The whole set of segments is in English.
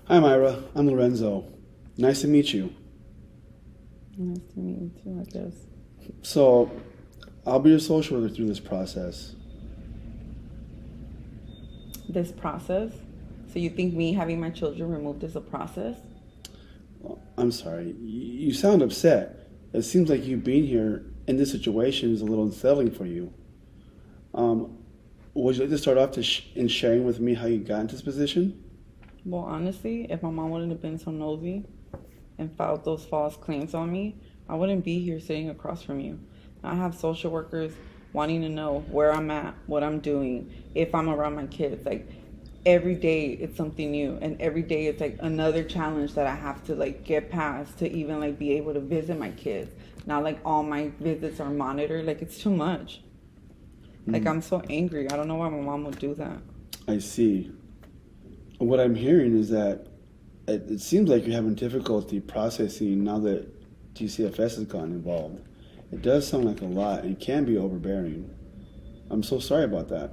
Hi, Myra. I'm Lorenzo. Nice to meet you. Nice to meet you too, I guess. So, I'll be your social worker through this process. This process. So you think me having my children removed is a process? I'm sorry. You sound upset. It seems like you being here in this situation is a little unsettling for you. Um, would you like to start off in sharing with me how you got into this position? Well, honestly, if my mom wouldn't have been so nosy and filed those false claims on me, I wouldn't be here sitting across from you. I have social workers wanting to know where I'm at, what I'm doing, if I'm around my kids. Like every day it's something new, and every day it's like another challenge that I have to like get past to even like be able to visit my kids. Now like all my visits are monitored. Like it's too much. Like Mm, I'm so angry. I don't know why my mom would do that. I see. What I'm hearing is that it seems like you're having difficulty processing now that DCFS has gotten involved. It does sound like a lot and can be overbearing. I'm so sorry about that.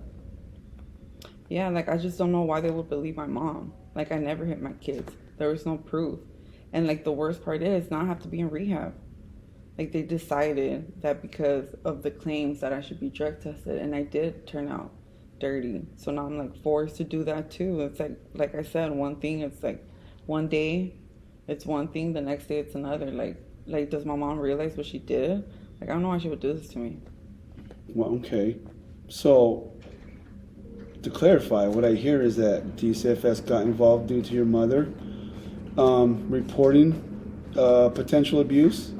Yeah, like I just don't know why they would believe my mom. Like I never hit my kids. There was no proof. And like the worst part is now I have to be in rehab. Like they decided that because of the claims that I should be drug tested and I did turn out dirty. So now I'm like forced to do that too. It's like I said, one thing it's like one day it's one thing, the next day it's another. Like does my mom realize what she did? Like I don't know why she would do this to me. Well, okay. So, to clarify, what I hear is that DCFS got involved due to your mother reporting potential abuse,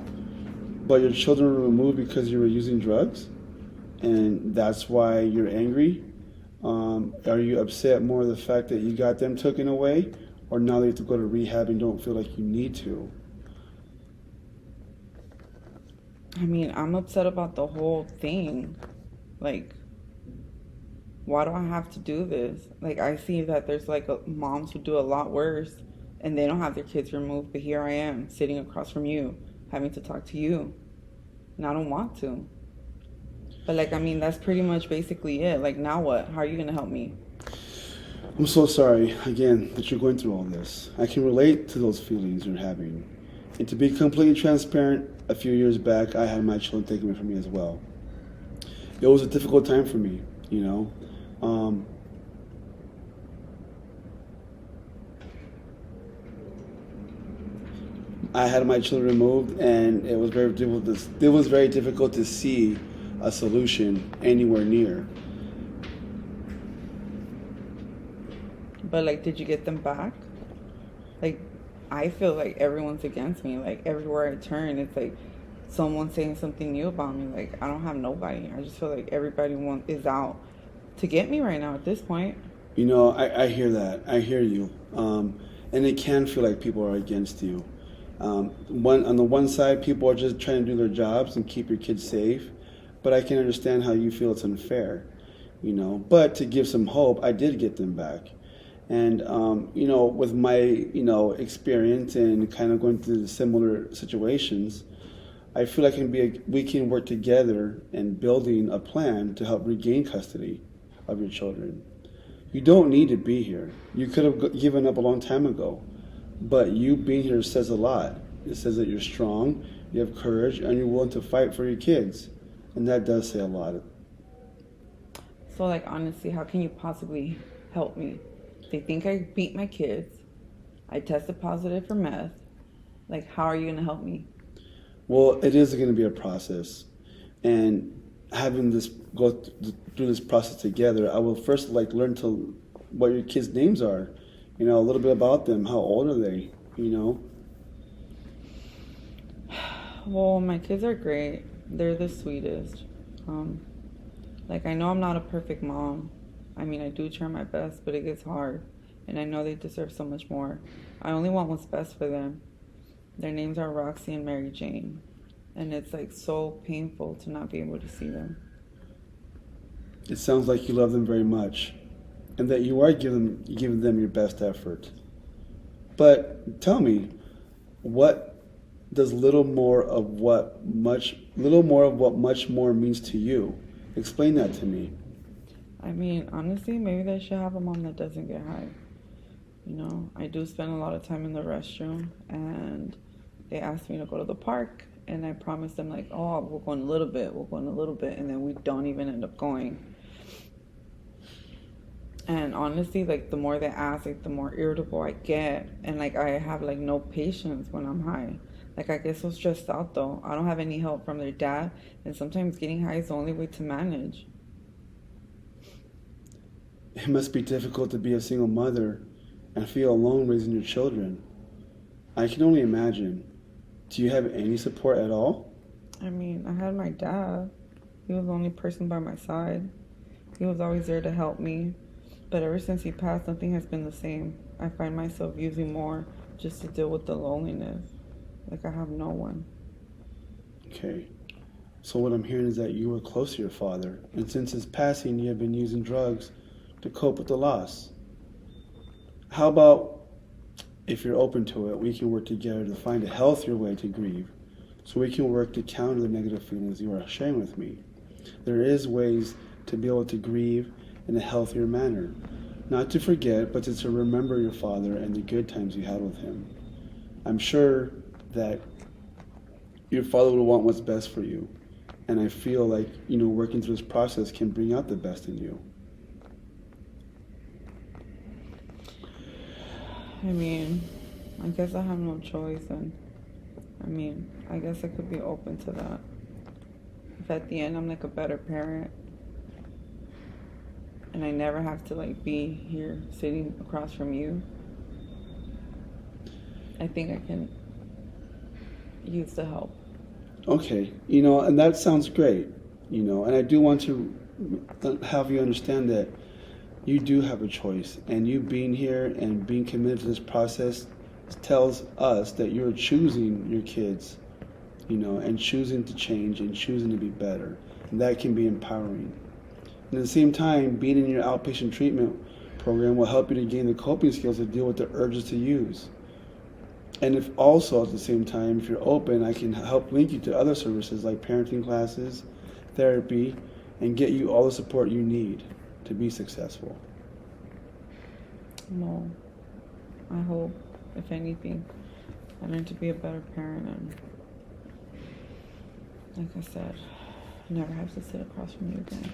but your children were removed because you were using drugs, and that's why you're angry. Are you upset more of the fact that you got them taken away, or now they have to go to rehab and don't feel like you need to? I mean, I'm upset about the whole thing. Like why do I have to do this? Like I see that there's like moms who do a lot worse and they don't have their kids removed, but here I am sitting across from you having to talk to you. And I don't want to. But like I mean that's pretty much basically it. Like now what? How are you going to help me? I'm so sorry, again, that you're going through all this. I can relate to those feelings you're having. And to be completely transparent, a few years back, I had my children taken away from me as well. It was a difficult time for me, you know. Um, I had my children removed, and it was very difficult to see a solution anywhere near. But like did you get them back? Like I feel like everyone's against me. Like everywhere I turn it's like someone saying something new about me. Like I don't have nobody. I just feel like is out to get me right now at this point. You know, I hear that. I hear you. And it can feel like people are against you. On the one side, people are just trying to do their jobs and keep your kids safe. But I can understand how you feel it's unfair, you know. But to give some hope, I did get them back. And, you know, with my, experience and kind of going through the similar situations, I feel like we can work together in building a plan to help regain custody of your children. You don't need to be here. You could have given up a long time ago. But you being here says a lot. It says that you're strong, you have courage, and you're willing to fight for your kids. And that does say a lot. So like honestly, how can you possibly help me? They think I beat my kids. I tested positive for meth. Like how are you gonna help me? Well, it is going to be a process. And having this through this process together, I will first like learn to what your kids' names are. You know, a little bit about them. How old are they? You know, Well, my kids are great. They're the sweetest. Um, like I know I'm not a perfect mom. I mean, I do try my best, but it gets hard. And I know they deserve so much more. I only want what's best for them. Their names are Roxy and Mary Jane. And it's like so painful to not be able to see them. it sounds like you love them very much, and that you are giving them your best effort. But tell me, what does little more of what much more means to you? Explain that to me. I mean, honestly, maybe they should have a mom that doesn't get high. You know, I do spend a lot of time in the restroom, and they asked me to go to the park, and I promised them, like, oh, we'll go in a little bit, we'll go in a little bit, and then we don't even end up going. And honestly, like, the more they ask, like, the more irritable I get, and like, I have like no patience when I'm high. Like, I get so stressed out though. I don't have any help from their dad, and sometimes getting high is the only way to manage. It must be difficult to be a single mother and feel alone raising your children. I can only imagine. Do you have any support at all? I mean, I had my dad. He was the only person by my side. He was always there to help me. But ever since he passed, nothing has been the same. I find myself using more just to deal with the loneliness. Like, I have no one. Okay. So what I'm hearing is that you were close to your father, and since his passing, you have been using drugs to cope with the loss. How about, if you're open to it, we can work together to find a healthier way to grieve, so we can work to counter the negative feelings you are sharing with me. There is ways to be able to grieve in a healthier manner, not to forget, but to remember your father and the good times you had with him. I'm sure that your father will want what's best for you, and I feel like, working through this process can bring out the best in you. I mean, I guess I have no choice, and I mean, I guess I could be open to that. If at the end I'm like a better parent, and I never have to like be here sitting across from you, I think I can use the help. Okay, and that sounds great, and I do want to have you understand that you do have a choice, and you being here and being committed to this process tells us that you're choosing your kids, and choosing to change and choosing to be better. And that can be empowering. And at the same time, being in your outpatient treatment program will help you to gain the coping skills to deal with the urges to use. And if also at the same time, if you're open, I can help link you to other services like parenting classes, therapy, and get you all the support you need to be successful. No, I hope, if anything, I learn to be a better parent, and like I said, never have to sit across from you again.